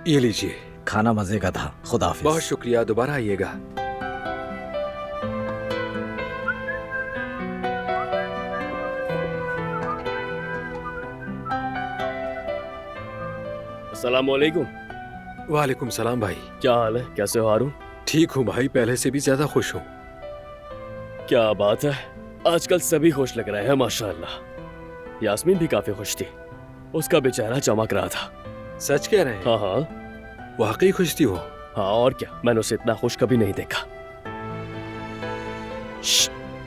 ये लीजिए। खाना मजे का था। खुदा हाफिज। बहुत शुक्रिया, दोबारा आइएगा। अस्सलाम वालेकुम। वालेकुम सलाम भाई। क्या हाल है, कैसे हो हारून? ठीक हूँ भाई, पहले से भी ज्यादा खुश हूँ। क्या बात है, आजकल सभी खुश लग रहे हैं माशाअल्लाह। यास्मीन भी काफी खुश थी, उसका भी चेहरा चमक रहा था। सच कह रहे हैं? हाँ हाँ वाकई खुश थी वो? हाँ, और क्या, मैंने उसे इतना खुश कभी नहीं देखा।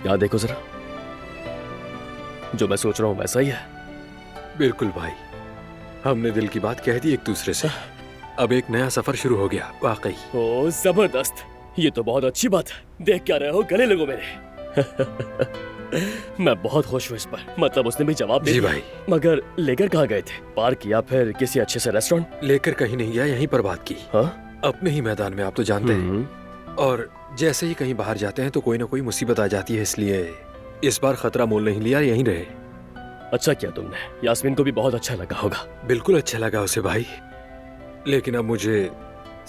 यहाँ देखो जरा, जो मैं सोच रहा हूँ वैसा ही है। बिल्कुल भाई, हमने दिल की बात कह दी एक दूसरे से। अब एक नया सफर शुरू हो गया वाकई। ओ जबरदस्त, ये तो बहुत अच्छी बात है। देख क्या रहे हो, गले लगो मेरे। मैं बहुत खुश हूँ इस पर। मतलब उसने भी जवाब दे जी दिया। भाई। मगर लेकर कहाँ गए थे? पार्क या फिर किसी अच्छे से रेस्टोरेंट? लेकर कहीं नहीं गया, यहीं पर बात की। हाँ, अपने ही मैदान में, आप तो जानते हैं। और जैसे ही कहीं बाहर जाते हैं तो कोई ना कोई मुसीबत आ जाती है, इसलिए इस बार खतरा मोल नहीं लिया, यहीं रहे। अच्छा किया तुमने। यास्मीन को भी बहुत अच्छा लगा होगा। बिल्कुल अच्छा लगा उसे भाई, लेकिन अब मुझे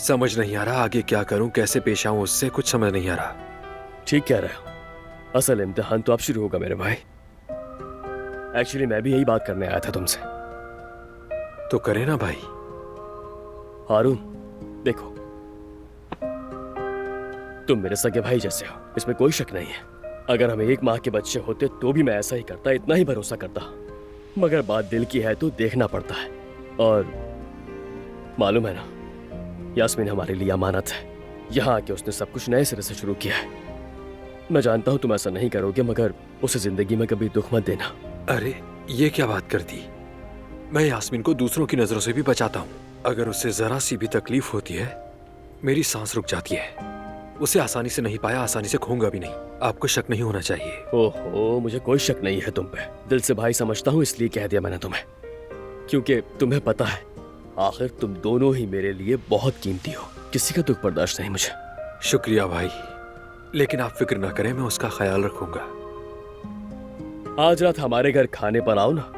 समझ नहीं आ रहा आगे क्या करूं, कैसे पेश आऊं, उससे कुछ समझ नहीं आ रहा। ठीक कह रहे हो, असल इम्तिहान तो अब शुरू होगा मेरे भाई। एक्चुअली मैं भी यही बात करने आया था तुमसे। तो करे ना भाई। हारून देखो, तुम मेरे सगे भाई जैसे हो, इसमें कोई शक नहीं है। अगर हम एक माह के बच्चे होते तो भी मैं ऐसा ही करता, इतना ही भरोसा करता। मगर बात दिल की है तो देखना पड़ता है। और मालूम है ना, यास्मीन हमारे लिए अमानत है। यहाँ आके उसने सब कुछ नए सिरे से शुरू किया है। मैं जानता हूँ तुम ऐसा नहीं करोगे, मगर उसे जिंदगी में कभी दुख मत देना। अरे ये क्या बात कर दी? मैं यास्मीन को दूसरों की नजरों से भी बचाता हूँ। अगर उससे जरा सी भी तकलीफ होती है, मेरी सांस रुक जाती है। उसे आसानी से नहीं पाया, आसानी से खोऊंगा भी नहीं। आपको शक नहीं होना चाहिए। ओहो, मुझे कोई शक नहीं है तुम पे। दिल से भाई समझता हूँ, इसलिए कह दिया मैंने तुम्हें। क्योंकि तुम्हें पता है, आखिर तुम दोनों ही मेरे लिए बहुत कीमती हो। किसी का दुख बर्दाश्त नहीं मुझे। शुक्रिया भाई, लेकिन आप फिक्र ना करें, मैं उसका ख्याल रखूंगा। आज रात हमारे घर खाने पर आओ ना,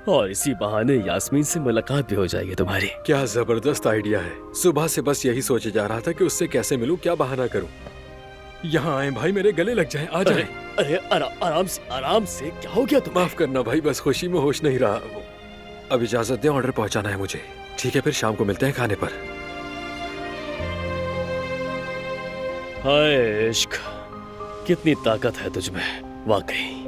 और इसी बहाने यास्मीन से मुलाकात भी हो जाएगी तुम्हारी। क्या जबरदस्त आइडिया है। सुबह से बस यही सोचे जा रहा था कि उससे कैसे मिलूं, क्या बहाना करूं। यहाँ आए भाई, मेरे गले लग जाएं, आ जाएं। अरे आराम से, क्या हो गया तुम्हें? माफ करना भाई, बस खुशी में होश नहीं रहा। अब इजाजत दें, ऑर्डर पहुंचाना है मुझे। ठीक है, फिर शाम को मिलते हैं खाने पर। हाय इश्क, कितनी ताकत है तुझमें वाकई।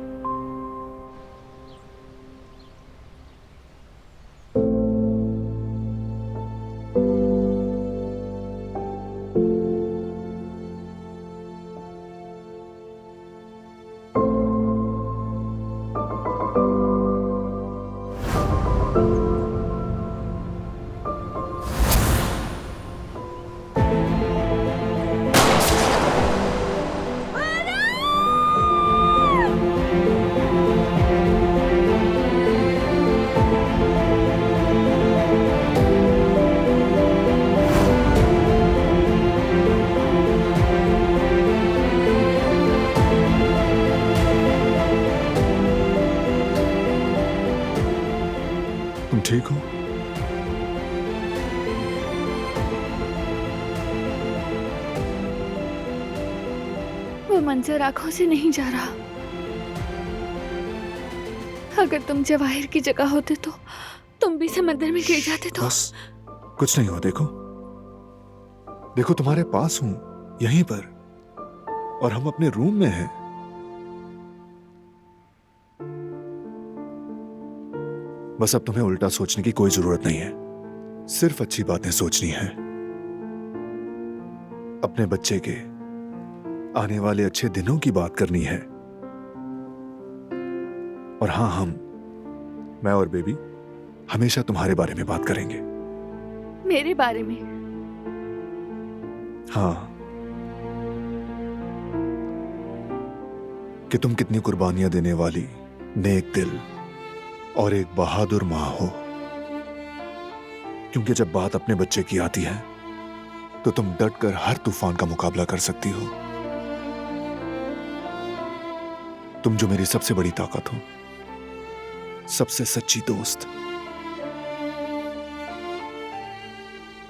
तुम ठीक हो? वो मंजर आंखों से नहीं जा रहा। अगर तुम जवाहिर की जगह होते तो तुम भी समंदर में गिर जाते तो। बस कुछ नहीं हुआ। देखो देखो, तुम्हारे पास हूं, यहीं पर, और हम अपने रूम में हैं। बस अब तुम्हें उल्टा सोचने की कोई जरूरत नहीं है। सिर्फ अच्छी बातें सोचनी है। अपने बच्चे के आने वाले अच्छे दिनों की बात करनी है। और हाँ, मैं और बेबी हमेशा तुम्हारे बारे में बात करेंगे। मेरे बारे में? हाँ, कि तुम कितनी कुर्बानियां देने वाली, नेक दिल और एक बहादुर मां हो। क्योंकि जब बात अपने बच्चे की आती है तो तुम डट कर हर तूफान का मुकाबला कर सकती हो। तुम जो मेरी सबसे बड़ी ताकत हो, सबसे सच्ची दोस्त।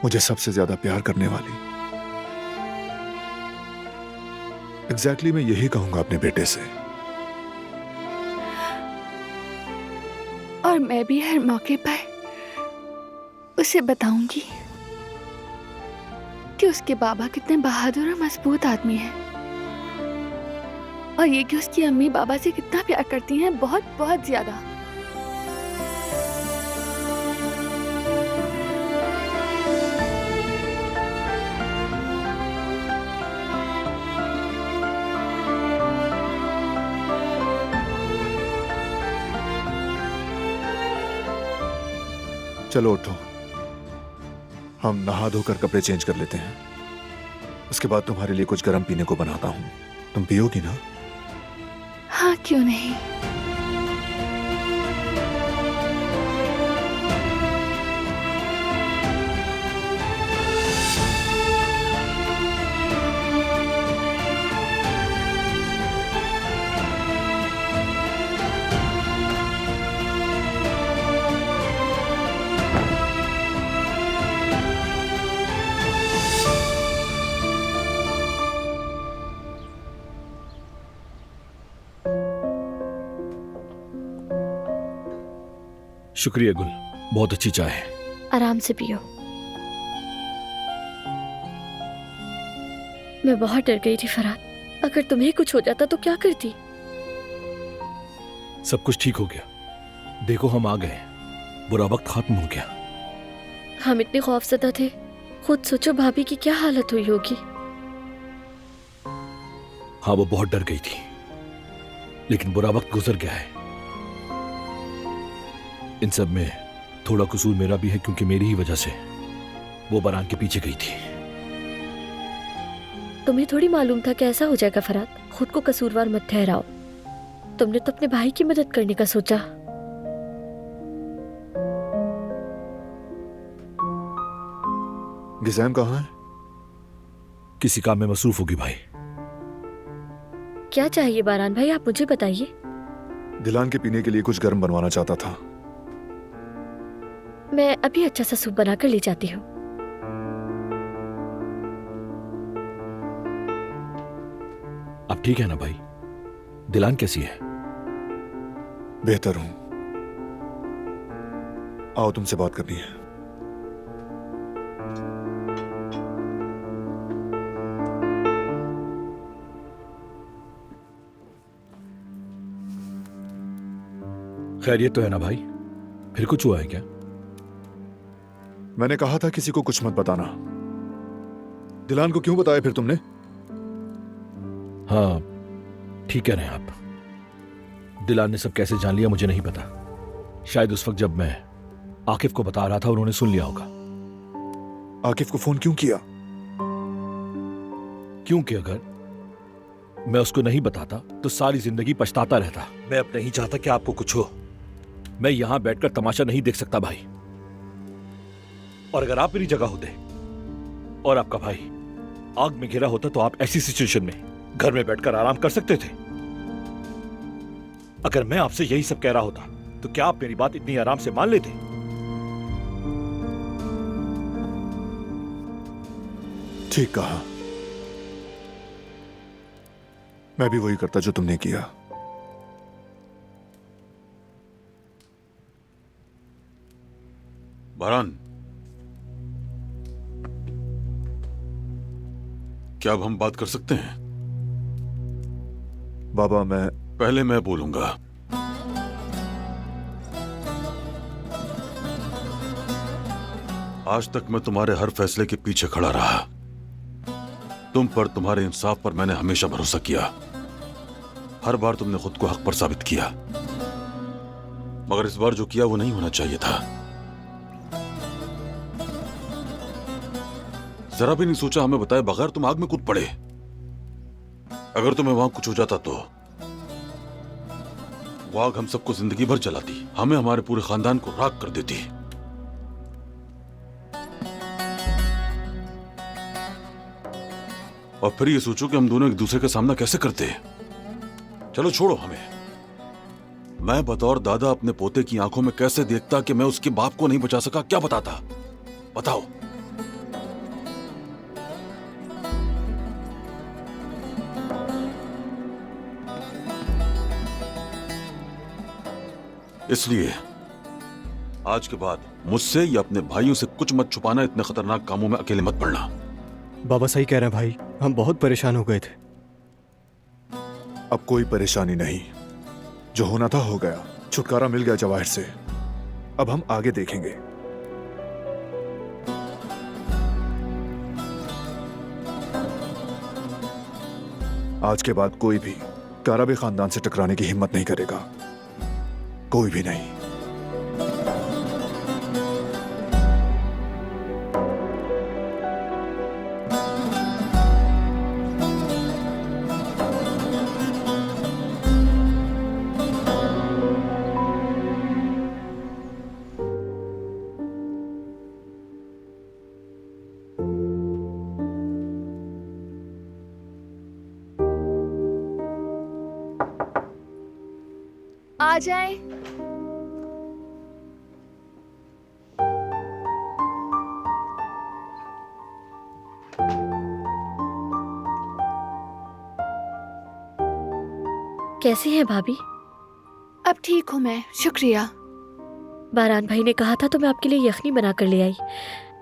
मुझे सबसे ज्यादा प्यार करने वाली। एग्जैक्टली मैं यही कहूंगा अपने बेटे से। और मैं भी हर मौके पर उसे बताऊंगी कि उसके बाबा कितने बहादुर और मजबूत आदमी हैं, और ये कि उसकी अम्मी बाबा से कितना प्यार करती हैं, बहुत बहुत ज्यादा। चलो उठो, हम नहा धोकर कपड़े चेंज कर लेते हैं। उसके बाद तुम्हारे लिए कुछ गर्म पीने को बनाता हूं, तुम पियोगी ना? हाँ, क्यों नहीं। शुक्रिया गुल, बहुत अच्छी चाय है। आराम से पियो। मैं बहुत डर गई थी फरहाद, अगर तुम्हें कुछ हो जाता तो क्या करती। सब कुछ ठीक हो गया, देखो हम आ गए, बुरा वक्त खत्म हो गया। हम इतने खौफजदा थे, खुद सोचो भाभी की क्या हालत हुई होगी। हाँ, वो बहुत डर गई थी, लेकिन बुरा वक्त गुजर गया है। इन सब में थोड़ा कसूर मेरा भी है, क्योंकि मेरी ही वजह से वो बारान के पीछे गई थी। तुम्हें थोड़ी मालूम था कि ऐसा हो जाएगा फरहाद, खुद को कसूरवार मत ठहराओ। तुमने तो अपने भाई की मदद करने का सोचा। गिज़ैम कहाँ है? किसी काम में मसरूफ होगी भाई। क्या चाहिए बारान भाई, आप मुझे बताइए। दिलान के पीने के लिए कुछ गर्म बनवाना चाहता था। मैं अभी अच्छा सा सूप बनाकर ले जाती हूँ। अब ठीक है ना भाई? दिलान कैसी है? बेहतर हूं। आओ, तुमसे बात करनी है। खैरियत तो है ना भाई? फिर कुछ हुआ है क्या? मैंने कहा था किसी को कुछ मत बताना। दिलान को क्यों बताया फिर तुमने? हाँ, ठीक कह रहे हैं आप। दिलान ने सब कैसे जान लिया मुझे नहीं पता। शायद उस वक्त जब मैं आकिफ को बता रहा था उन्होंने सुन लिया होगा। आकिफ को फोन क्यों किया? क्योंकि अगर मैं उसको नहीं बताता तो सारी जिंदगी पछताता रहता। मैं अब नहीं चाहता कि आपको कुछ हो। मैं यहां बैठकर तमाशा नहीं देख सकता भाई। और अगर आप मेरी जगह होते और आपका भाई आग में घिरा होता तो आप ऐसी सिचुएशन में घर में बैठकर आराम कर सकते थे। अगर मैं आपसे यही सब कह रहा होता तो क्या आप मेरी बात इतनी आराम से मान लेते? ठीक कहा। मैं भी वही करता जो तुमने किया। बारान, क्या अब हम बात कर सकते हैं? बाबा, पहले मैं बोलूंगा। आज तक मैं तुम्हारे हर फैसले के पीछे खड़ा रहा। तुम पर, तुम्हारे इंसाफ पर मैंने हमेशा भरोसा किया। हर बार तुमने खुद को हक पर साबित किया, मगर इस बार जो किया वो नहीं होना चाहिए था। जरा भी नहीं सोचा, हमें बताए बगैर तुम आग में कूद पड़े। अगर तुम्हें वहां कुछ हो जाता तो वो आग हम सबको जिंदगी भर जलाती, हमें, हमारे पूरे खानदान को राख कर देती। और फिर ये सोचो कि हम दोनों एक दूसरे का सामना कैसे करते। चलो छोड़ो हमें। मैं बतौर दादा अपने पोते की आंखों में कैसे देखता कि मैं उसके बाप को नहीं बचा सका, क्या बताता? बताओ। इसलिए आज के बाद मुझसे या अपने भाइयों से कुछ मत छुपाना, इतने खतरनाक कामों में अकेले मत पड़ना। बाबा सही कह रहे हैं भाई, हम बहुत परेशान हो गए थे। अब कोई परेशानी नहीं, जो होना था हो गया, छुटकारा मिल गया जवाहिर से। अब हम आगे देखेंगे। आज के बाद कोई भी काराबी खानदान से टकराने की हिम्मत नहीं करेगा, कोई भी नहीं। आ जाए। कैसी हैं भाभी? अब ठीक हूँ मैं, शुक्रिया। बारान भाई ने कहा था तो मैं आपके लिए यखनी बना कर ले आई।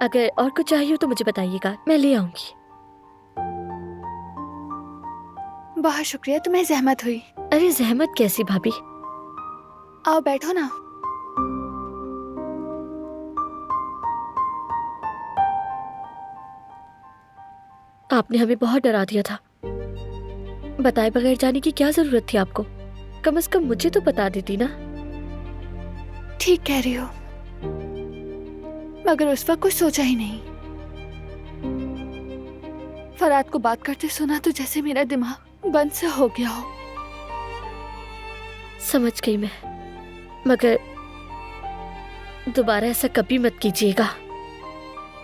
अगर और कुछ चाहिए हो तो मुझे बताइएगा, मैं ले आऊंगी। बहुत शुक्रिया, तुम्हें जहमत हुई। अरे जहमत कैसी भाभी? आओ बैठो ना। आपने हमें बहुत डरा दिया था। बताए बगैर जाने की क्या जरूरत थी आपको? कम से कम मुझे तो बता देती ना। ठीक कह रही हो, मगर उस वक्त कुछ सोचा ही नहीं। फराद को बात करते सुना तो जैसे मेरा दिमाग बंद सा हो गया हो। समझ गई मैं, मगर दोबारा ऐसा कभी मत कीजिएगा।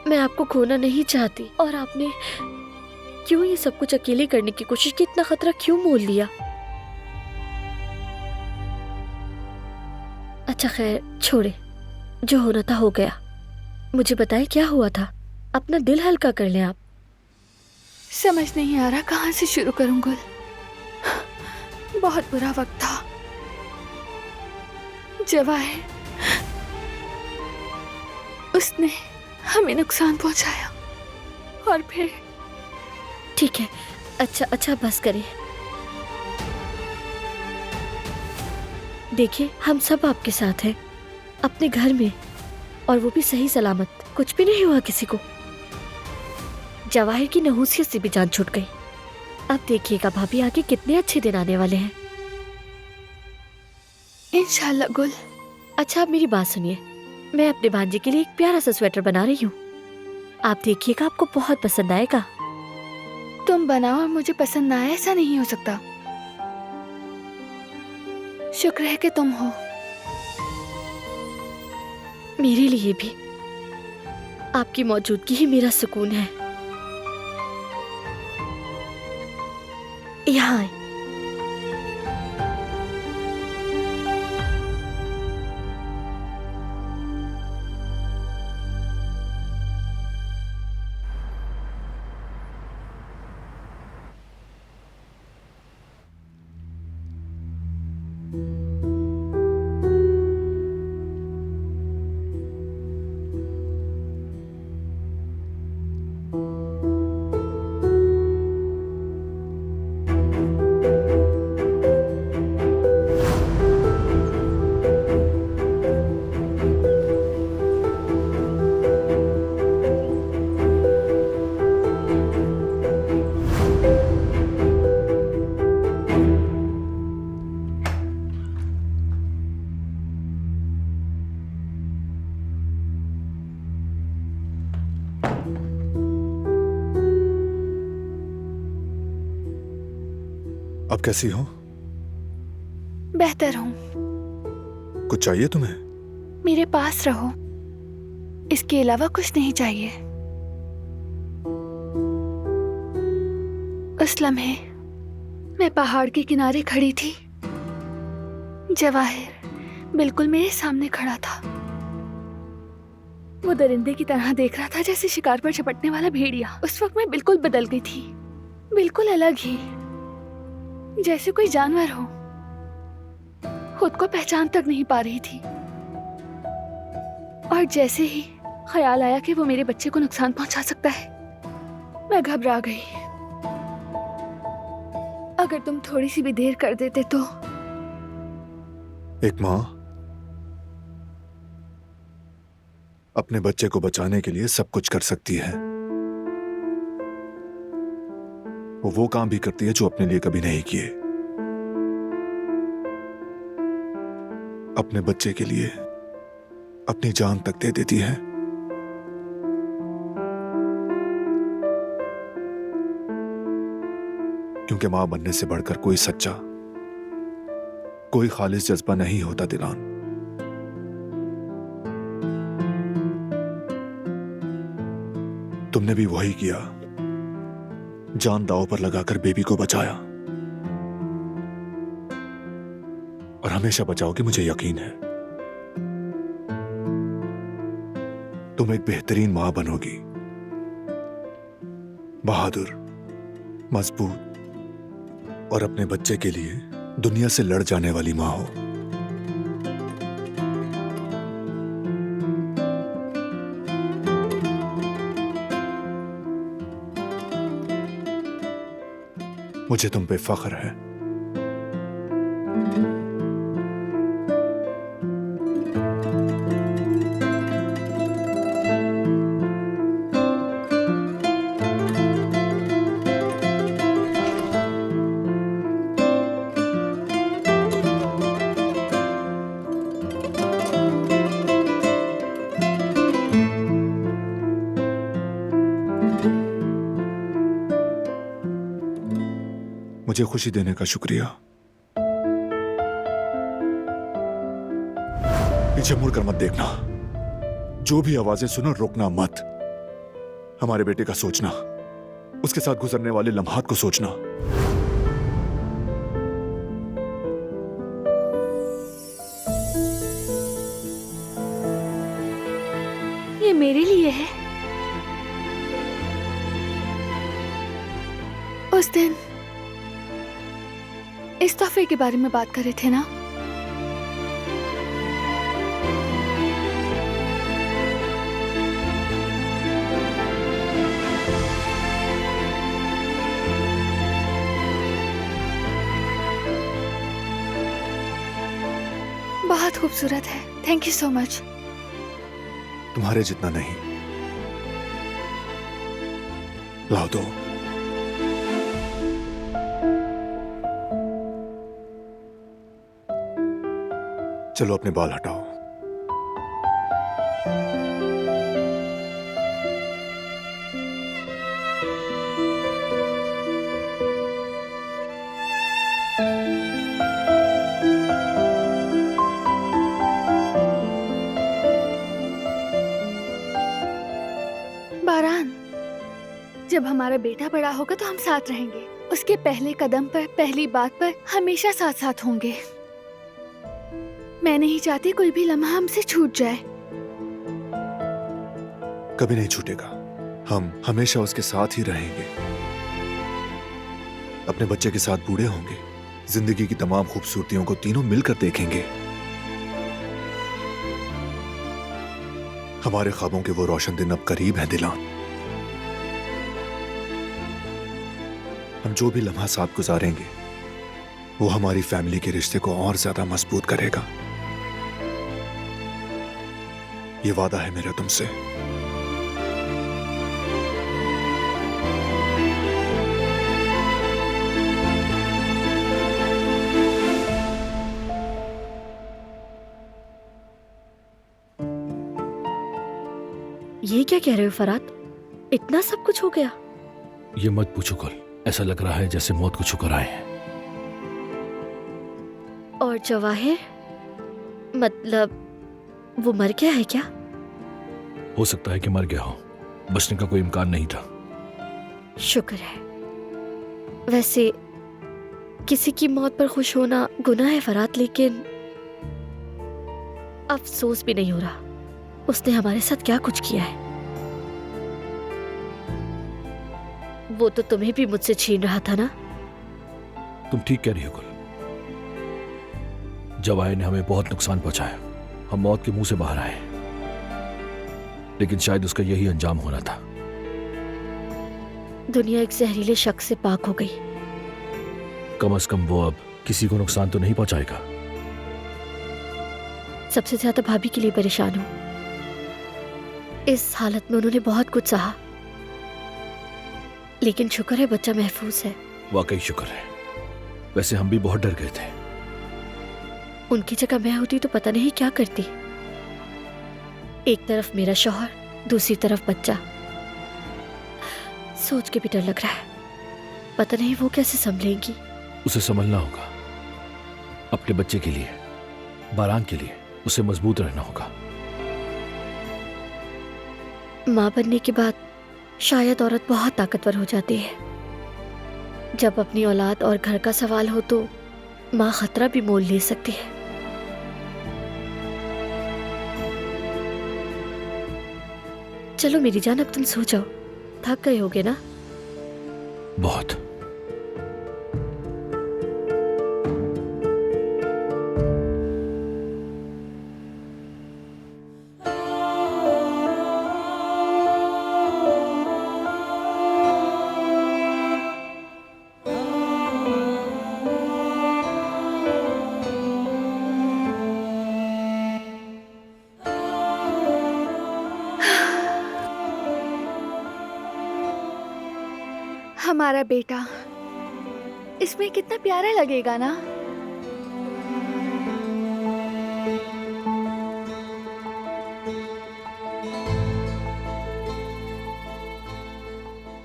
मैं आपको खोना नहीं चाहती, और आपने क्यों ये सब कुछ अकेले करने की कोशिश की? इतना खतरा क्यों मोल लिया? अच्छा खैर छोड़े, जो होना था हो गया। मुझे बताएं क्या हुआ था, अपना दिल हल्का कर लें आप। समझ नहीं आ रहा कहाँ से शुरू करूं गुल। बहुत बुरा वक्त था। जवाहिर, उसने हमें नुकसान पहुंचाया, और फिर ठीक है, अच्छा बस करें। देखिए हम सब आपके साथ हैं, अपने घर में, और वो भी सही सलामत। कुछ भी नहीं हुआ किसी को। जवाहिर की नहूसियत से भी जान छूट गई। अब देखिएगा भाभी, आगे कितने अच्छे दिन आने वाले हैं। इंशाल्लाह गुल। अच्छा आप मेरी बात सुनिए, मैं अपने भांजे के लिए एक प्यारा सा स्वेटर बना रही हूँ। आप देखिएगा, आपको बहुत पसंद आएगा। तुम बनाओ और मुझे पसंद ना आए, ऐसा नहीं हो सकता। शुक्र है कि तुम हो। मेरे लिए भी आपकी मौजूदगी ही मेरा सुकून है। यहाँ आए। अब कैसी हो? बेहतर हूँ। कुछ चाहिए तुम्हें? मेरे पास रहो, इसके अलावा कुछ नहीं चाहिए। उस लम्हे मैं पहाड़ के किनारे खड़ी थी। जवाहिर बिल्कुल मेरे सामने खड़ा था। वो दरिंदे की तरह देख रहा था जैसे शिकार पर झपटने वाला भेड़िया। उस वक्त मैं बिल्कुल बदल गई थी, बिल्कुल अलग ही, जैसे कोई जानवर हो। खुद को पहचान तक नहीं पा रही थी। और जैसे ही ख्याल आया कि वो मेरे बच्चे को नुकसान पहुंचा सकता है, मैं घबरा गई। अगर तुम थोड़ी सी भी देर कर देते तो। एक माँ अपने बच्चे को बचाने के लिए सब कुछ कर सकती है। वो काम भी करती है जो अपने लिए कभी नहीं किए। अपने बच्चे के लिए अपनी जान तक दे देती है। क्योंकि मां बनने से बढ़कर कोई सच्चा, कोई खालिस जज्बा नहीं होता दिलान। तुमने भी वही किया, जान दांव पर लगाकर बेबी को बचाया और हमेशा बचाओगे, मुझे यकीन है। तुम एक बेहतरीन मां बनोगी, बहादुर, मजबूत और अपने बच्चे के लिए दुनिया से लड़ जाने वाली मां हो। मुझे तुम पे फख्र है। मुझे खुशी देने का शुक्रिया। पीछे मुड़कर मत देखना, जो भी आवाजें सुनो रुकना मत। हमारे बेटे का सोचना, उसके साथ गुजरने वाले लम्हात को सोचना। ये मेरे लिए है। उस दिन इस तोहफे के बारे में बात कर रहे थे ना? बहुत खूबसूरत है। Thank you so much. तुम्हारे जितना नहीं। लाओ दो। चलो अपने बाल हटाओ। बारान, जब हमारा बेटा बड़ा होगा तो हम साथ रहेंगे। उसके पहले कदम पर, पहली बात पर हमेशा साथ साथ होंगे। मैं नहीं चाहती कोई भी लम्हा हमसे छूट जाए। कभी नहीं छूटेगा। हम हमेशा उसके साथ ही रहेंगे। अपने बच्चे के साथ बूढ़े होंगे। जिंदगी की तमाम खूबसूरतियों को तीनों मिलकर देखेंगे। हमारे ख्वाबों के वो रोशन दिन अब करीब हैं दिलान। हम जो भी लम्हा साथ गुजारेंगे वो हमारी फैमिली के रिश्ते को और ज्यादा मजबूत करेगा। ये वादा है मेरा तुमसे। ये क्या कह रहे हो फरात? इतना सब कुछ हो गया? ये मत पूछो कल, ऐसा लग रहा है जैसे मौत को छूकर आए हैं। और जवाहिर, मतलब वो मर गया है क्या? हो सकता है कि मर गया हो, बचने का कोई इम्कान नहीं था। शुक्र है। वैसे किसी की मौत पर खुश होना गुनाह है फरात, लेकिन अफसोस भी नहीं हो रहा। उसने हमारे साथ क्या कुछ किया है। वो तो तुम्हें भी मुझसे छीन रहा था ना? तुम ठीक कह रही हो कल। जवाहिर ने हमें बहुत नुकसान पहुंचाया। हम मौत के मुंह से बाहर आए, लेकिन शायद उसका यही अंजाम होना था। दुनिया एक जहरीले शख्स से पाक हो गई। कम से कम वो अब किसी को नुकसान तो नहीं पहुंचाएगा। सबसे ज्यादा भाभी के लिए परेशान हूं। इस हालत में उन्होंने बहुत कुछ सहा, लेकिन शुक्र है बच्चा महफूज है। वाकई शुक्र है। वैसे हम भी बहुत डर गए थे। उनकी जगह मैं होती तो पता नहीं क्या करती। एक तरफ मेरा शौहर, दूसरी तरफ बच्चा। सोच के भी डर लग रहा है, पता नहीं वो कैसे संभलेंगी। उसे संभलना होगा। अपने बच्चे के लिए, बारान के लिए उसे मजबूत रहना होगा। माँ बनने के बाद शायद औरत बहुत ताकतवर हो जाती है। जब अपनी औलाद और घर का सवाल हो तो माँ खतरा भी मोल ले सकती है। चलो मेरी जान, अब तुम सो जाओ। थक गए होगे ना? बहुत। हमारा बेटा, इसमें कितना प्यारा लगेगा ना।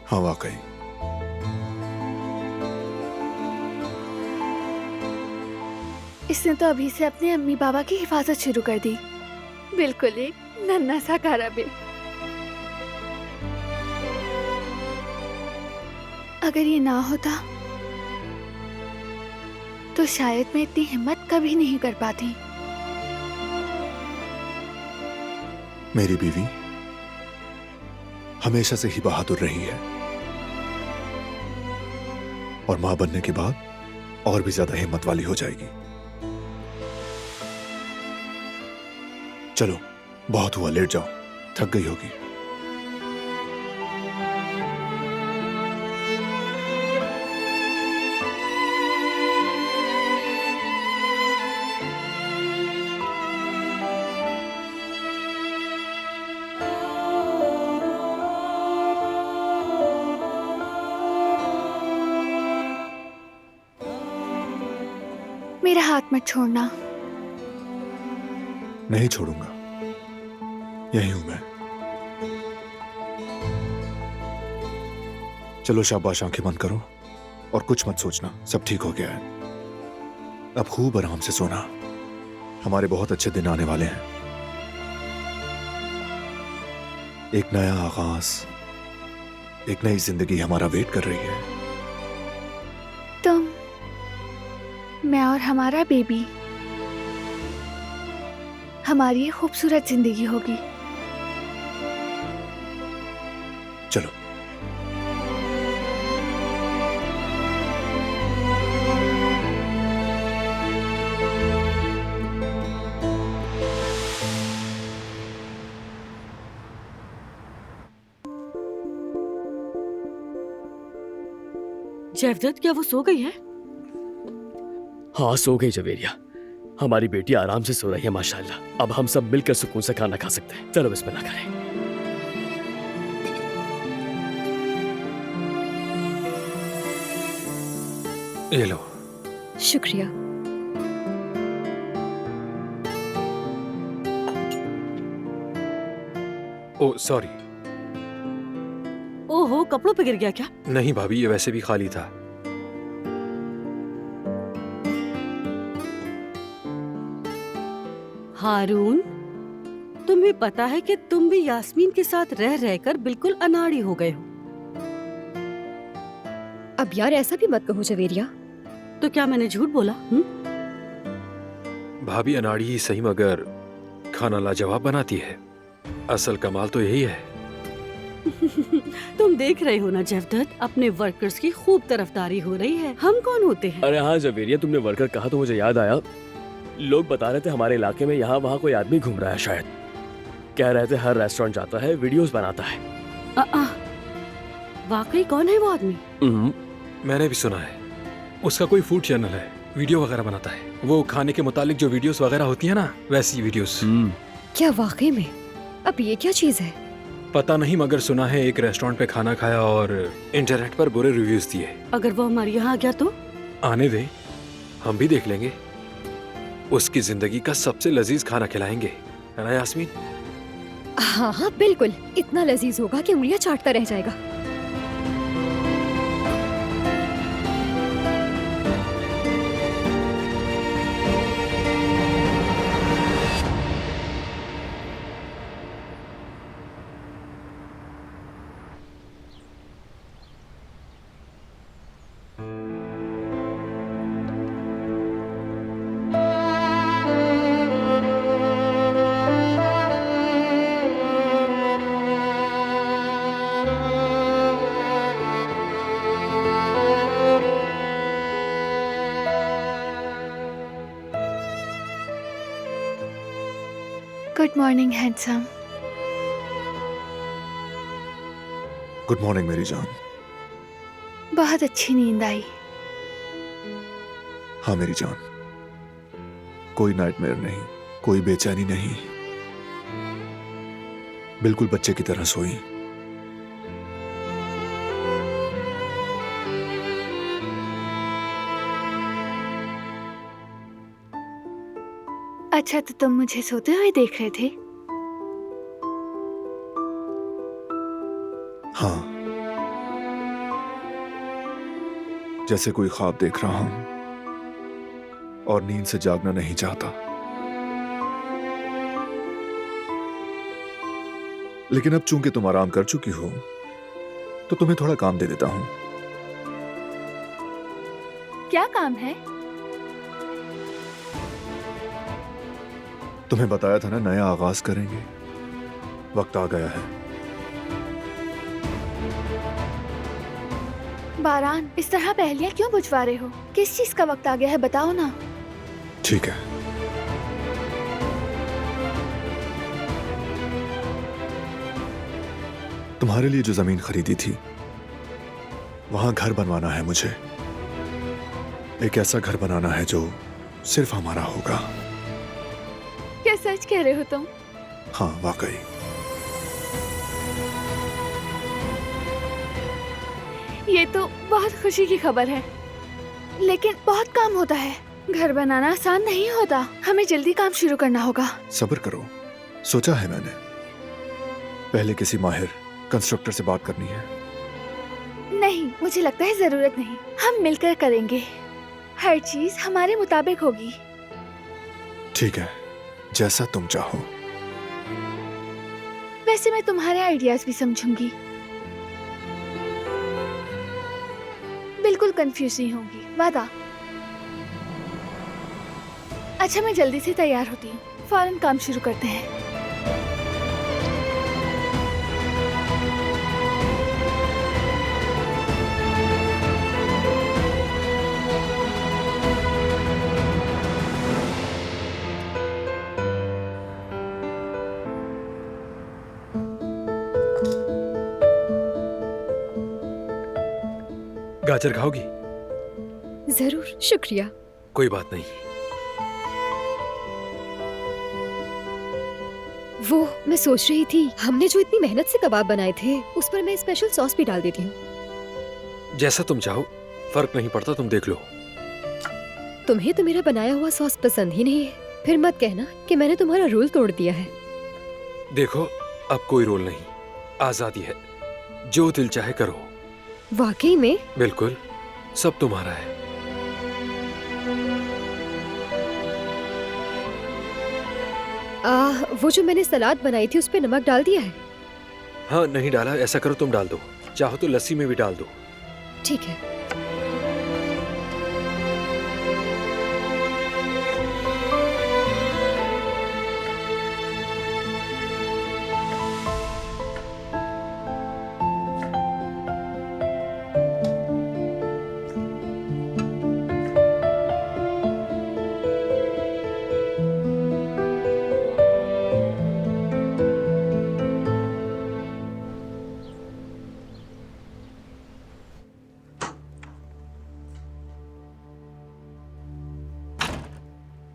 हाँ वाकई। इसने तो अभी से अपने अम्मी बाबा की हिफाजत शुरू कर दी। बिल्कुल एक नन्हा सा कारबे। अगर ये ना होता तो शायद मैं इतनी हिम्मत कभी नहीं कर पाती। मेरी बीवी हमेशा से ही बहादुर रही है, और मां बनने के बाद और भी ज्यादा हिम्मत वाली हो जाएगी। चलो बहुत हुआ, लेट जाओ, थक गई होगी। मेरा हाथ मत छोड़ना। नहीं छोड़ूंगा, यही हूं मैं। चलो शाबाश, आंखें बंद करो और कुछ मत सोचना, सब ठीक हो गया है। अब खूब आराम से सोना, हमारे बहुत अच्छे दिन आने वाले हैं। एक नया आगाज, एक नई जिंदगी हमारा वेट कर रही है। तुम, मैं और हमारा बेबी, हमारी ये खूबसूरत जिंदगी होगी। चलो। जयवदत्त, क्या वो सो गई है? हाँ, सो गई जवेरिया। हमारी बेटी आराम से सो रही है माशाल्लाह। अब हम सब मिलकर सुकून से खाना खा सकते हैं। चलो बिस्मिल्लाह करें। ये लो। शुक्रिया। ओ सॉरी। ओहो, कपड़ों पे गिर गया क्या? नहीं भाभी, ये वैसे भी खाली था। हारून, तुम्हें पता है कि तुम भी यास्मीन के साथ रह रहकर बिल्कुल अनाड़ी हो गए हो। अब यार ऐसा भी मत कहो जवेरिया। तो क्या मैंने झूठ बोला? भाभी अनाड़ी ही सही, मगर खाना लाजवाब बनाती है। असल कमाल तो यही है। तुम देख रहे हो ना जयवदत्त, अपने वर्कर्स की खूब तरफदारी हो रही है। हम कौन होते हैं? अरे हाँ जवेरिया, तुमने वर्कर कहा तो मुझे याद आया। लोग बता रहे थे हमारे इलाके में यहाँ वहाँ कोई आदमी घूम रहा है शायद। कह रहे थे हर रेस्टोरेंट जाता है, वीडियोस बनाता है। वाकई कौन है वो आदमी? मैंने भी सुना है, उसका कोई फूड चैनल है, वीडियो वगैरह बनाता है। वो खाने के मुतालिक जो वीडियोस वगैरह होती है ना, वैसी वीडियोस। क्या वाकई में? अब ये क्या चीज है? पता नहीं, मगर सुना है एक रेस्टोरेंट पे खाना खाया और इंटरनेट पर बुरे रिव्यूज दिए। अगर वो हमारे यहाँ आ गया तो? आने दे, हम भी देख लेंगे। उसकी जिंदगी का सबसे लजीज खाना खिलाएंगे, है ना यास्मीन? हाँ हाँ बिल्कुल, इतना लजीज होगा कि उंगलियां चाटता रह जाएगा। Good morning handsome. Good morning मेरी जान। बहुत अच्छी नींद आई। हाँ मेरी जान, कोई नाइटमेयर नहीं, कोई बेचैनी नहीं, बिल्कुल बच्चे की तरह सोई। अच्छा, तो तुम मुझे सोते हुए देख रहे थे? हाँ, जैसे कोई ख्वाब देख रहा हूं और नींद से जागना नहीं चाहता। लेकिन अब चूंकि तुम आराम कर चुकी हो तो तुम्हें थोड़ा काम दे देता हूं। क्या काम है? तुम्हें बताया था ना, नया आगाज करेंगे, वक्त आ गया है। बारान, इस तरह पहेलियां क्यों बुझवा रहे हो? किस चीज का वक्त आ गया है, बताओ ना। ठीक है, तुम्हारे लिए जो जमीन खरीदी थी वहां घर बनवाना है मुझे। एक ऐसा घर बनाना है जो सिर्फ हमारा होगा। क्या सच कह रहे हो तुम? हाँ वाकई। ये तो बहुत खुशी की खबर है, लेकिन बहुत काम होता है। घर बनाना आसान नहीं होता, हमें जल्दी काम शुरू करना होगा। सब्र करो, सोचा है मैंने। पहले किसी माहिर कंस्ट्रक्टर से बात करनी है। नहीं, मुझे लगता है जरूरत नहीं, हम मिलकर करेंगे। हर चीज हमारे मुताबिक होगी। ठीक है, जैसा तुम चाहो। वैसे मैं तुम्हारे आइडियाज भी समझूंगी, बिल्कुल कंफ्यूज नहीं होंगी, वादा। अच्छा, मैं जल्दी से तैयार होती हूँ, फौरन काम शुरू करते हैं। गाजर खाओगी? जरूर, शुक्रिया। कोई बात नहीं। वो मैं सोच रही थी, हमने जो इतनी मेहनत से कबाब बनाए थे उस पर मैं स्पेशल सॉस भी डाल देती हूँ। जैसा तुम चाहो, फर्क नहीं पड़ता, तुम देख लो। तुम्हें तो मेरा बनाया हुआ सॉस पसंद ही नहीं है, फिर मत कहना कि मैंने तुम्हारा रूल तोड़ दिया है। देखो, अब कोई रोल नहीं, आजादी है, जो दिल चाहे करो। वाकई में? बिल्कुल, सब तुम्हारा है। वो जो मैंने सलाद बनाई थी उस पे नमक डाल दिया है? हाँ, नहीं डाला। ऐसा करो, तुम डाल दो, चाहो तो लस्सी में भी डाल दो। ठीक है।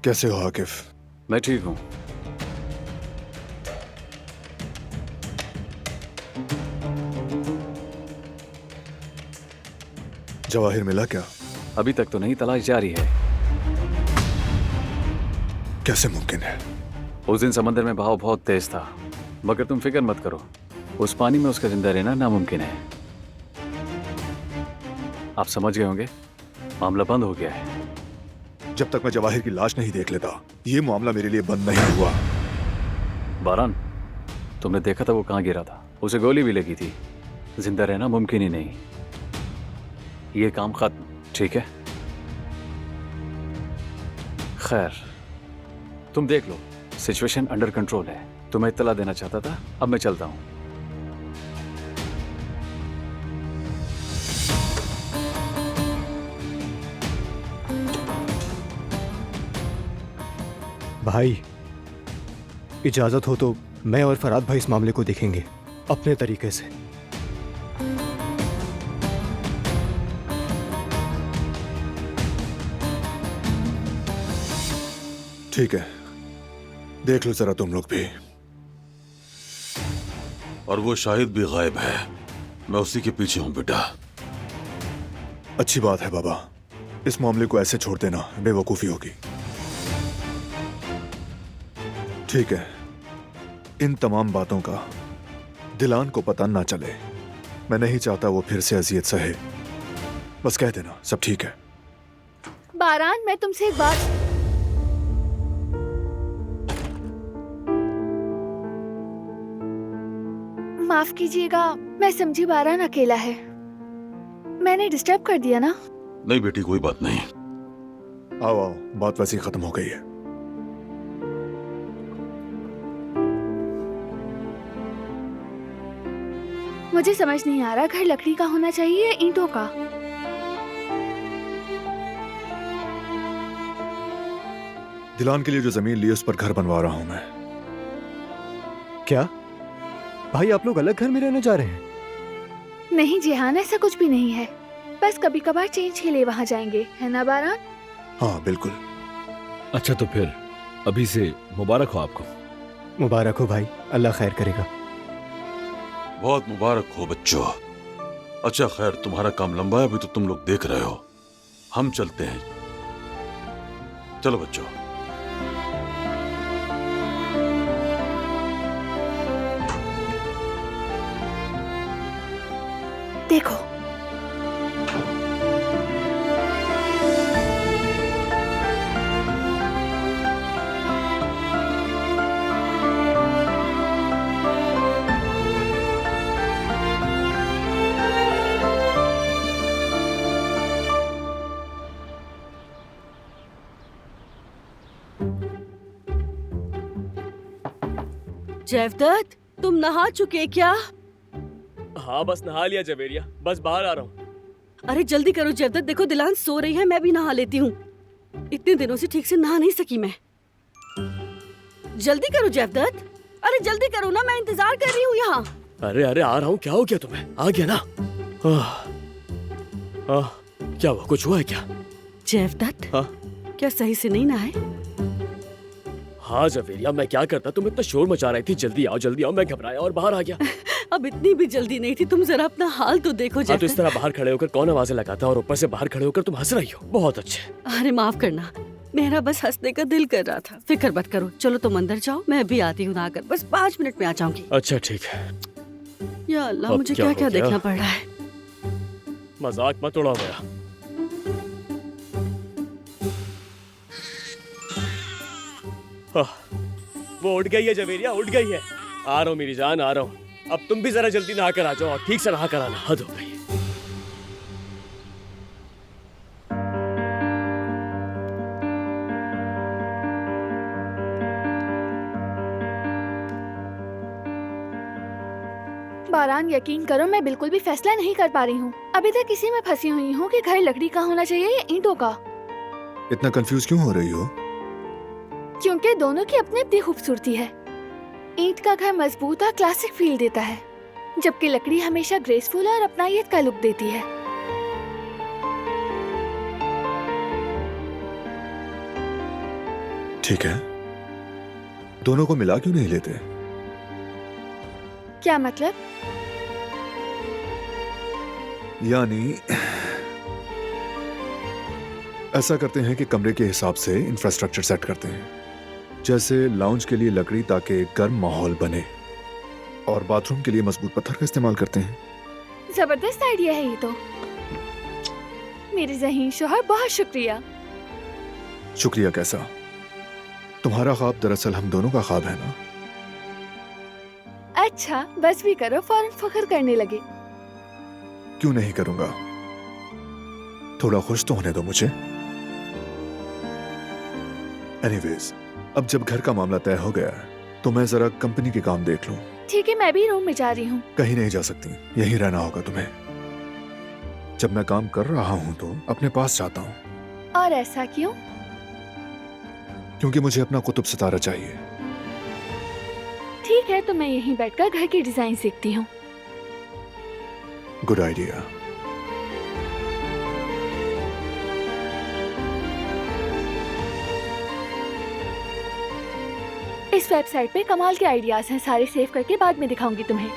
कैसे हो आकिफ? मैं ठीक हूँ। जवाहिर मिला क्या? अभी तक तो नहीं, तलाश जारी है। कैसे मुमकिन है? उस दिन समंदर में बहाव बहुत तेज था, मगर तुम फिक्र मत करो, उस पानी में उसका जिंदा रहना नामुमकिन है। आप समझ गए होंगे, मामला बंद हो गया है। जब तक मैं जवाहिर की लाश नहीं देख लेता ये मामला मेरे लिए बंद नहीं हुआ। बारान, तुमने देखा था वो कहाँ गिरा था, उसे गोली भी लगी थी। जिंदा रहना मुमकिन ही नहीं। ये काम खत्म, ठीक है? खैर, तुम देख लो, सिचुएशन अंडर कंट्रोल है। तुम्हें इत्तला देना चाहता था, अब मैं चलता हूं। भाई इजाजत हो तो मैं और फराद भाई इस मामले को देखेंगे अपने तरीके से। ठीक है, देख लो जरा तुम लोग भी। और वो शाहिद भी गायब है, मैं उसी के पीछे हूं बेटा। अच्छी बात है बाबा, इस मामले को ऐसे छोड़ देना बेवकूफी होगी। ठीक है, इन तमाम बातों का दिलान को पता ना चले। मैं नहीं चाहता वो फिर से अजियत सहे। बस कह देना सब ठीक है। बारान, मैं तुमसे एक बात। माफ कीजिएगा, मैं समझी बारान अकेला है। मैंने डिस्टर्ब कर दिया ना? नहीं बेटी, कोई बात नहीं। आओ आओ, बात वैसे ही खत्म हो गई है। मुझे समझ नहीं आ रहा, घर लकड़ी का होना चाहिए या ईंटों का? दिलान के लिए जो जमीन ली उस पर घर बनवा रहा हूं मैं। क्या भाई, आप लोग अलग घर में रहने जा रहे हैं? नहीं जिहान, ऐसा कुछ भी नहीं है। बस कभी कभार चेंज के लिए वहाँ जाएंगे, है ना बारान? हाँ बिल्कुल। अच्छा तो फिर अभी से मुबारक हो आपको। मुबारक हो भाई, अल्लाह खैर करेगा। बहुत मुबारक हो बच्चों। अच्छा खैर, तुम्हारा काम लंबा है, अभी तो तुम लोग देख रहे हो। हम चलते हैं, चलो बच्चों। देखो, जैवदत्त, तुम नहा चुके क्या? हाँ बस नहा लिया जवेरिया, बस बाहर आ रहा हूँ। अरे जल्दी करो जैवदत्त, देखो दिलान सो रही है, मैं भी नहा लेती हूँ। इतने दिनों से ठीक से नहा नहीं सकी मैं। जल्दी करो जैवदत्त, अरे जल्दी करो ना, मैं इंतजार कर रही हूँ यहाँ। अरे अरे आ रहा हूँ, क्या हो गया तुम्हें? आ गया ना? क्या हुआ, कुछ हुआ है क्या? जैवदत्त, हाँ? क्या सही से नहीं नहाए? हाँ जवेरिया, मैं क्या करता, तुम इतना शोर मचा रही थी, जल्दी आओ, मैं घबराया और बाहर आ गया। अब इतनी भी जल्दी नहीं थी, तुम जरा अपना हाल तो देखो हाँ, तो इस जैवदत्त। तरह बाहर खड़े होकर कौन आवाजें लगाता है और ऊपर से बाहर खड़े होकर तुम हंस रही हो। बहुत अच्छे। अरे माफ करना, मेरा बस हंसने का दिल कर रहा था। फिक्र मत करो, चलो तुम अंदर जाओ, मैं भी आती हूँ नहाकर, बस 5 मिनट में आ जाऊंगी। अच्छा ठीक है। या अल्लाह, अब मुझे क्या क्या हो क्या गया? देखना पड़ रहा है। मजाक मत उड़ाओ मेरा। वो उठ गई है जवेरिया, उठ गई है। आ रहा हूँ मेरी जान, आ रहा हूँ। अब तुम भी जरा जल्दी नहा कर आ जाओ और ठीक से नहा कर आना, हद हो गई। बारान, यकीन करो मैं बिल्कुल भी फैसला नहीं कर पा रही हूँ। अभी तक इसी में फंसी हुई हूँ कि घर लकड़ी का होना चाहिए या ईंटों का। इतना कंफ्यूज क्यों हो रही हो? क्योंकि दोनों की अपनी अपनी खूबसूरती है। ईंट का घर मजबूत और क्लासिक फील देता है, जबकि लकड़ी हमेशा ग्रेसफुल और अपनायत का लुक देती है। ठीक है, दोनों को मिला क्यों नहीं लेते? क्या मतलब? यानी ऐसा करते हैं कि कमरे के हिसाब से इंफ्रास्ट्रक्चर सेट करते हैं, जैसे लाउंज के लिए लकड़ी ताकि गर्म माहौल बने, और बाथरूम के लिए मजबूत पत्थर का इस्तेमाल करते हैं। जबरदस्त आइडिया है ये तो। मेरे ज़हीन शोहर, बहुत शुक्रिया। शुक्रिया कैसा? तुम्हारा ख्वाब दरअसल हम दोनों का ख्वाब है ना। अच्छा, बस भी करो, फौरन फख्र करने लगे। क्यों नहीं करूंगा, थोड़ा खुश तो होने दो मुझे। एनीवेज, अब जब घर का मामला तय हो गया है तो मैं जरा कंपनी के काम देख लूं। ठीक है, मैं भी रूम में जा रही हूँ। कहीं नहीं जा सकती, यहीं रहना होगा तुम्हें। जब मैं काम कर रहा हूं तो अपने पास चाहता हूं। और ऐसा क्यों? क्योंकि मुझे अपना कुतुब सितारा चाहिए। ठीक है, तो मैं यहीं बैठकर घर की डिजाइन सीखती हूँ। Good idea. इस वेबसाइट पे कमाल के आइडियाज हैं, सारे सेव करके बाद में दिखाऊंगी तुम्हें।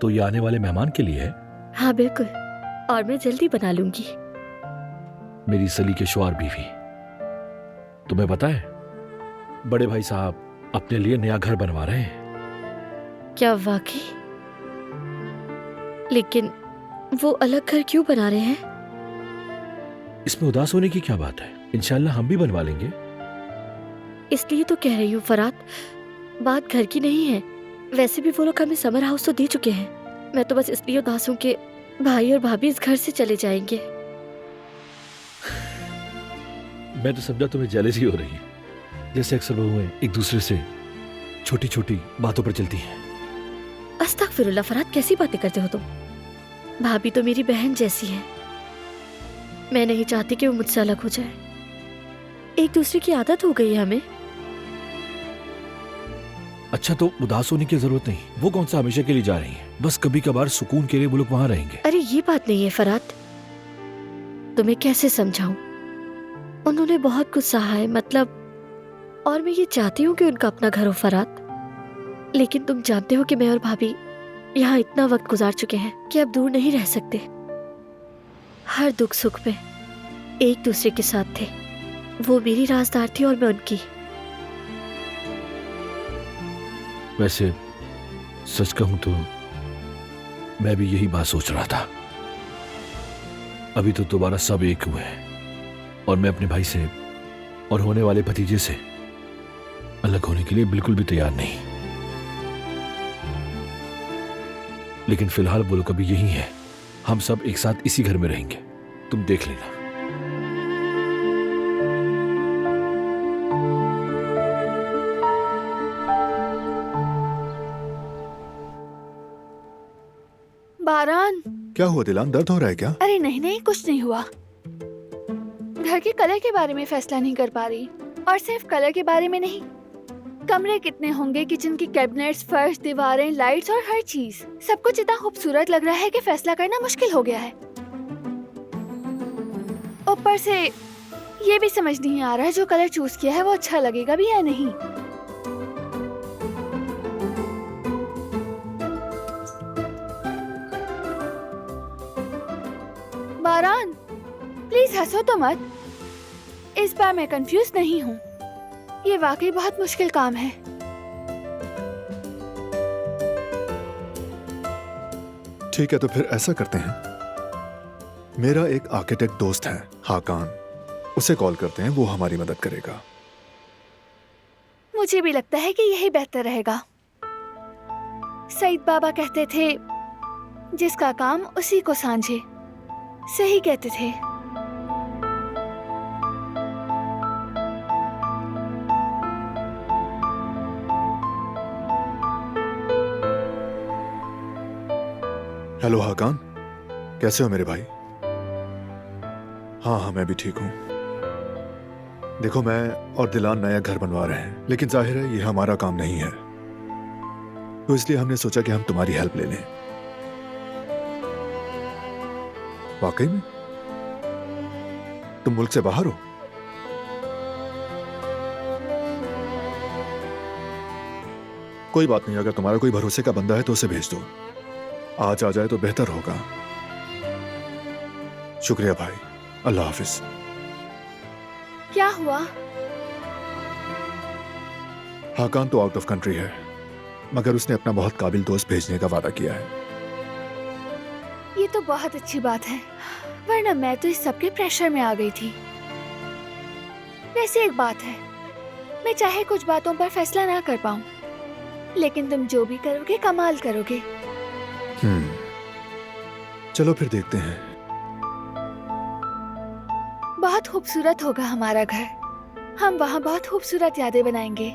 तो ये आने वाले मेहमान के लिए है? हाँ बिल्कुल, और मैं जल्दी बना लूंगी। मेरी सली के शुआर बीवी। तुम्हें पता है, बड़े भाई साहब अपने लिए नया घर बनवा रहे हैं। क्या वाकई? लेकिन वो अलग घर क्यों बना रहे हैं? इसमें उदास होने की क्या बात है? इंशाल्लाह हम भी बनवा लेंगे। इसलिए तो कह रही हूँ फरात, बात घर की नहीं है। वैसे भी वो लोग हमें समर हाउस तो दे चुके हैं। मैं तो बस इसलिए उदास हूँ कि भाई और भाभी इस घर से चले जाएंगे। मैं तो समझा तुम्हें जेलसी हो रही है, जैसे अक्सर बहुएं एक दूसरे से छोटी छोटी बातों पर चलती हैं। अस्तगफिरुल्लाह फरात, कैसी बातें करते हो तुम? भाभी तो मेरी बहन जैसी है। मैं नहीं चाहती कि वो मुझसे अलग हो जाए। एक दूसरे की आदत हो गई है हमें। अच्छा, तो उदास होने की जरूरत नहीं। वो कौन सा हमेशा के लिए जा रही हैं? बस कभी कभार सुकून के लिए वो लोग वहां रहेंगे। अरे ये बात नहीं है फरात, तुम्हें कैसे समझाऊं? उन्होंने बहुत कुछ सहा है, मतलब, और मैं ये चाहती हूँ कि उनका अपना घर हो फरात। लेकिन तुम जानते हो कि मैं और भाभी यहाँ इतना वक्त गुजार चुके हैं कि अब दूर नहीं रह सकते। हर दुख सुख में एक दूसरे के साथ थे। वो मेरी राजदार थी और मैं उनकी। वैसे सच कहूं तो मैं भी यही बात सोच रहा था। अभी तो दोबारा सब एक हुए हैं और मैं अपने भाई से और होने वाले भतीजे से अलग होने के लिए बिल्कुल भी तैयार नहीं। लेकिन फिलहाल वो लोग अभी यही है। हम सब एक साथ इसी घर में रहेंगे, तुम देख लेना। बारान, क्या हुआ दिलान, दर्द हो रहा है क्या? अरे नहीं नहीं, कुछ नहीं हुआ। घर के कलर के बारे में फैसला नहीं कर पा रही। और सिर्फ कलर के बारे में नहीं, कमरे कितने होंगे, किचन की कैबिनेट्स, फर्श, दीवारें, लाइट्स और हर चीज, सब कुछ इतना खूबसूरत लग रहा है कि फैसला करना मुश्किल हो गया है। ऊपर से ये भी समझ नहीं आ रहा है जो कलर चूज किया है वो अच्छा लगेगा भी या नहीं। बारान, प्लीज हंसो तो मत। इस बार मैं कंफ्यूज नहीं हूँ। ये वाकई बहुत मुश्किल काम है। ठीक है, तो फिर ऐसा करते हैं, मेरा एक आर्किटेक्ट दोस्त है हाकान, उसे कॉल करते हैं, वो हमारी मदद करेगा। मुझे भी लगता है कि यही बेहतर रहेगा। सईद बाबा कहते थे, जिसका काम उसी को सांझे। सही कहते थे। हेलो हाकान, कैसे हो मेरे भाई? हाँ हाँ, मैं भी ठीक हूँ। देखो, मैं और दिलान नया घर बनवा रहे हैं, लेकिन जाहिर है ये हमारा काम नहीं है, तो इसलिए हमने सोचा कि हम तुम्हारी हेल्प ले लें। वाकई में तुम मुल्क से बाहर हो? कोई बात नहीं, अगर तुम्हारा कोई भरोसे का बंदा है तो उसे भेज दो। आज आ जाए तो बेहतर होगा। शुक्रिया भाई, अल्लाह हाफिज। क्या हुआ? हाकान तो आउट ऑफ कंट्री है, मगर उसने अपना बहुत काबिल दोस्त भेजने का वादा किया है। ये तो बहुत अच्छी बात है, वरना मैं तो इस सबके प्रेशर में आ गई थी। वैसे एक बात है, मैं चाहे कुछ बातों पर फैसला ना कर पाऊं, लेकिन तुम जो भी करोगे कमाल करोगे। चलो फिर देखते हैं। बहुत खूबसूरत होगा हमारा घर, हम वहाँ बहुत खूबसूरत यादें बनाएंगे।